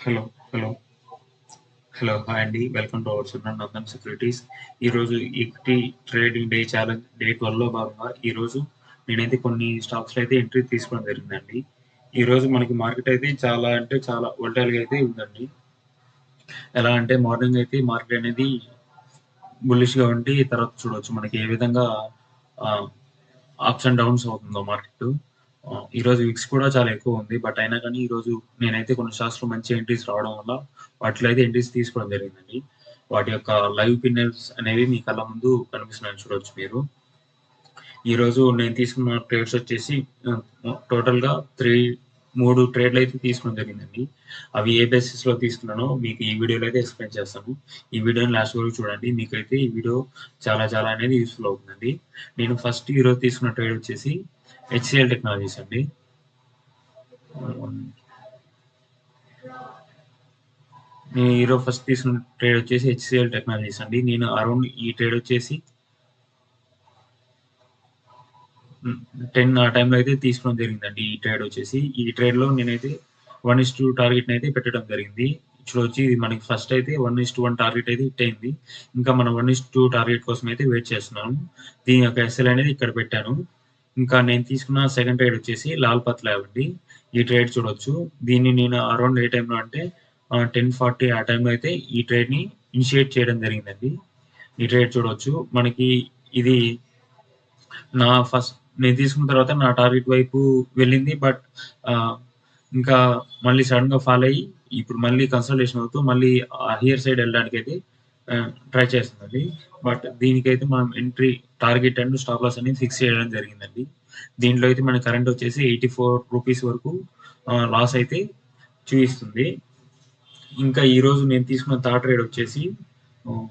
Hello. Hello. Hello. Hi అండి. Welcome to our channel Nandan securities. ఈరోజు equity trading day challenge day 12లో భాగంగా ఈరోజు నేనైతే కొన్ని స్టాక్స్‌లో అయితే ఎంట్రీ తీసుకోవడం జరిగిందండి. ఈరోజు మనకి మార్కెట్ అయితే చాలా అంటే చాలా వోల్టాయిల్‌గా అయితే ఉందండి. ఎలా అంటే మార్నింగ్ అయితే మార్కెట్ అనేది బుల్లిష్‌గా ఉండి తర్వాత చూడొచ్చు మనకి ఏ విధంగా ఆహ్, అప్స్ అండ్ డౌన్స్ అవుతుందో మార్కెట్. ఈరోజు విక్స్ కూడా చాలా ఎక్కువ ఉంది. బట్ అయినా కానీ ఈరోజు నేనైతే కొన్ని స్టాక్స్‌లో మంచి ఎంట్రీస్ రావడం వల్ల వాటిలో అయితే ఎంట్రీస్ తీసుకోవడం జరిగిందండి. వాటి యొక్క లైవ్ పిన్నెల్స్ అనేవి మీ కళ్ళ ముందు కనిపిస్తున్నాయని చూడొచ్చు మీరు. ఈరోజు నేను తీసుకున్న ట్రేడ్స్ వచ్చేసి టోటల్‌గా 3 ట్రేడ్‌లు అయితే తీసుకోవడం జరిగిందండి. అవి ఏ బేసిస్‌లో తీసుకున్నానో మీకు ఈ వీడియోలో అయితే ఎక్స్‌ప్లెయిన్ చేస్తాను. ఈ వీడియోని లాస్ట్ వరకు చూడండి. మీకైతే ఈ వీడియో చాలా చాలా అనేది యూజ్‌ఫుల్ అవుతుందండి. నేను ఫస్ట్ ఈరోజు తీసుకున్న ట్రేడ్ వచ్చేసి హెచ్‌సిఎల్ టెక్నాలజీస్ అండి. నేను ఈరోజు ఫస్ట్ తీసుకున్న ట్రేడ్ వచ్చేసి హెచ్‌సిఎల్ టెక్నాలజీస్ అండి. నేను అరౌండ్ ఈ ట్రేడ్ వచ్చేసి 10 ఆ టైంలో అయితే తీసుకోవడం జరిగిందండి. ఈ ట్రేడ్ వచ్చేసి. ఈ ట్రేడ్‌లో నేనైతే 1:2 టార్గెట్‌ని అయితే పెట్టడం జరిగింది. చూడొచ్చు ఇది మనకి ఫస్ట్ అయితే 1:1 టార్గెట్ అయితే హిట్ అయింది. ఇంకా మనం 1:2 టార్గెట్ కోసం అయితే వెయిట్ చేస్తున్నాను. దీని యొక్క ఎస్ఎల్ అనేది ఇక్కడ పెట్టాను. ఇంకా నేను తీసుకున్న సెకండ్ ట్రేడ్ వచ్చేసి లాల్ పత్ ల్యాబ్ అండి. ఈ ట్రేడ్ చూడొచ్చు. దీన్ని నేను అరౌండ్ ఏ టైంలో అంటే 10:40 ఆ టైంలో అయితే ఈ ట్రేడ్‌ని ఇనిషియేట్ చేయడం జరిగిందండి. ఈ ట్రేడ్ చూడొచ్చు. మనకి ఇది నా ఫస్ట్ నేను తీసుకున్న తర్వాత నా టార్గెట్ వైపు వెళ్ళింది. బట్ ఆహ్, ఇంకా మళ్ళీ సడెన్‌గా ఫాల్ అయ్యి, ఇప్పుడు మళ్ళీ కన్సల్టేషన్ అవుతూ మళ్ళీ హైయర్ సైడ్ వెళ్ళడానికైతే ట్రై చేస్తుందండి. బట్ దీనికైతే మనం entry target and stop loss అనేది ఫిక్స్ చేయడం జరిగిందండి. దీంట్లో అయితే మన కరెంట్ వచ్చేసి రూ. 84 వరకు లాస్ అయితే చూయిస్తుంది. ఇంకా ఈరోజు నేను తీసుకున్న థర్డ్ ట్రేడ్ వచ్చేసి ఆహ్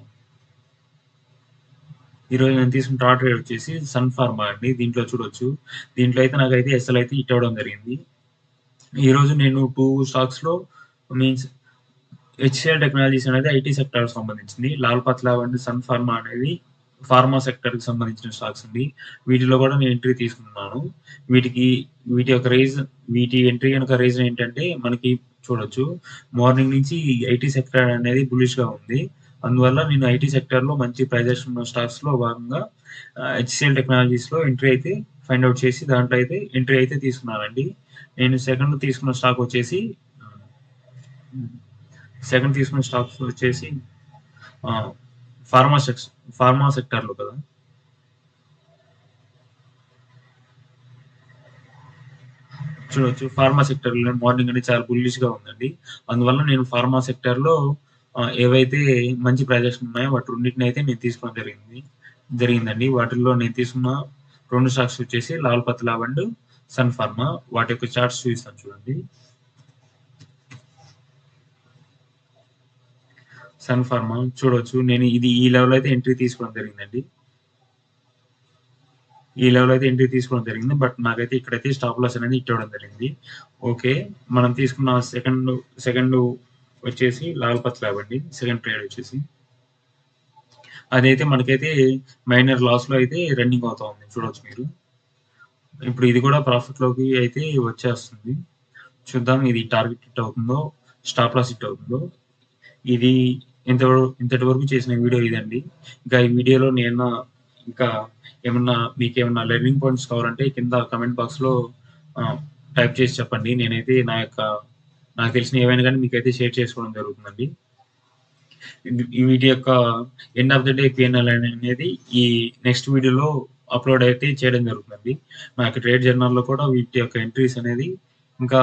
ఈరోజు నేను తీసుకున్న థర్డ్ ట్రేడ్ వచ్చేసి సన్ ఫార్మా అండి. దీంట్లో చూడొచ్చు. దీంట్లో అయితే నాకైతే ఎస్ఎల్ అయితే హిట్ అవ్వడం జరిగింది. ఈరోజు నేను 2 స్టాక్స్‌లో మీన్స్ హెచ్‌సిఎల్ టెక్నాలజీస్ అనేది ఐటీ సెక్టార్‌కి సంబంధించింది. లాల్ పత్‌లాబ్ అండ్ సన్ ఫార్మా అనేది ఫార్మా సెక్టార్‌కి సంబంధించిన స్టాక్స్ అండి. వీటిలో కూడా నేను ఎంట్రీ తీసుకున్నాను. వీటికి వీటి యొక్క వీటి ఎంట్రీ గనుక రీజన్ ఏంటంటే మనకి చూడొచ్చు. మార్నింగ్ నుంచి ఐటీ సెక్టార్ అనేది బుల్లిష్‌గా ఉంది. అందువల్ల నేను ఐటీ సెక్టార్‌లో మంచి ప్రైజెస్ ఉన్న స్టాక్స్‌లో భాగంగా హెచ్‌సిఎల్ టెక్నాలజీస్‌లో ఎంట్రీ అయితే ఫైండ్ ఔట్ చేసి దాంట్లో అయితే ఎంట్రీ అయితే తీసుకున్నానండి. నేను తీసుకున్న స్టాక్ వచ్చేసి హ్మ్. సెకండ్ తీసుకున్న స్టాక్స్ వచ్చేసి ఆహ్, ఫార్మా సెక్స్ ఫార్మా సెక్టార్‌లో కదా! చూడొచ్చు. ఫార్మా సెక్టార్‌లో మార్నింగ్ అనేది చాలా బుల్లిష్‌గా ఉందండి. అందువల్ల నేను ఫార్మా సెక్టార్‌లో ఏవైతే మంచి ప్రొజెక్షన్ ఉన్నాయో వాటి రెండిటినైతే నేను తీసుకోవడం జరిగిందండి. వాటిల్లో నేను తీసుకున్న 2 స్టాక్స్ వచ్చేసి లాల్ పత్‌లాబ్ అండ్ సన్ ఫార్మా. వాటి యొక్క చార్ట్స్ చూపిస్తాను చూడండి. సన్ ఫార్మా చూడొచ్చు. నేను ఇది ఈ లెవెల్‌లో అయితే ఎంట్రీ తీసుకోవడం జరిగిందండి. ఈ లెవెల్ అయితే ఎంట్రీ తీసుకోవడం జరిగింది. బట్ నాకైతే ఇక్కడైతే స్టాప్ లాస్ అనేది హిట్ అవ్వడం జరిగింది. ఓకే. మనం తీసుకున్న సెకండ్ వచ్చేసి లాల్ పత్ ల్యాబ్ అండి. సెకండ్ ట్రేడ్ వచ్చేసి. అదైతే మనకైతే మైనర్ లాస్‌లో అయితే రన్నింగ్ అవుతా ఉంది. చూడొచ్చు మీరు. ఇప్పుడు ఇది కూడా ప్రాఫిట్‌లోకి అయితే వచ్చేస్తుంది. చూద్దాం ఇది టార్గెట్ హిట్ అవుతుందో, స్టాప్ లాస్ హిట్ అవుతుందో. ఇది ఇంతటి వరకు చేసిన వీడియో ఇదండి. ఇంకా ఈ వీడియోలో ఇంకా మీకేమన్నా లెర్నింగ్ పాయింట్స్ కావాలంటే కింద కామెంట్ బాక్స్‌లో ఆహ్, టైప్ చేసి చెప్పండి. నేనైతే నాకు తెలిసిన ఏవైనా గాని మీకైతే షేర్ చేసుకోవడం జరుగుతుందండి. వీటి యొక్క end of the day PNL అనేది ఈ నెక్స్ట్ వీడియోలో అప్‌లోడ్ అయితే చేయడం జరుగుతుందండి. నాకు ట్రేడ్ జర్నల్‌లో కూడా వీటి యొక్క ఎంట్రీస్ అనేది ఇంకా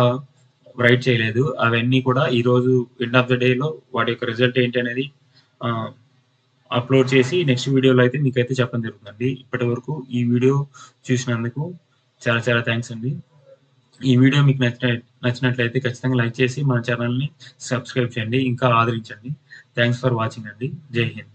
రైట్ చేయలేదు. అవన్నీ కూడా ఈరోజు ఎండ్ ఆఫ్ ద డేలో వాటి యొక్క రిజల్ట్ ఏంటి అనేది ఆహ్, అప్‌లోడ్ చేసి నెక్స్ట్ వీడియోలో అయితే మీకైతే చెప్పడం జరుగుతుందండి. ఇప్పటివరకు ఈ వీడియో చూసినందుకు చాలా చాలా థాంక్స్ అండి. ఈ వీడియో మీకు నచ్చినట్లయితే ఖచ్చితంగా లైక్ చేసి మన ఛానెల్‌ని సబ్స్క్రైబ్ చేయండి. ఇంకా ఆదరించండి. థాంక్స్ ఫర్ వాచింగ్ అండి. జై హింద్.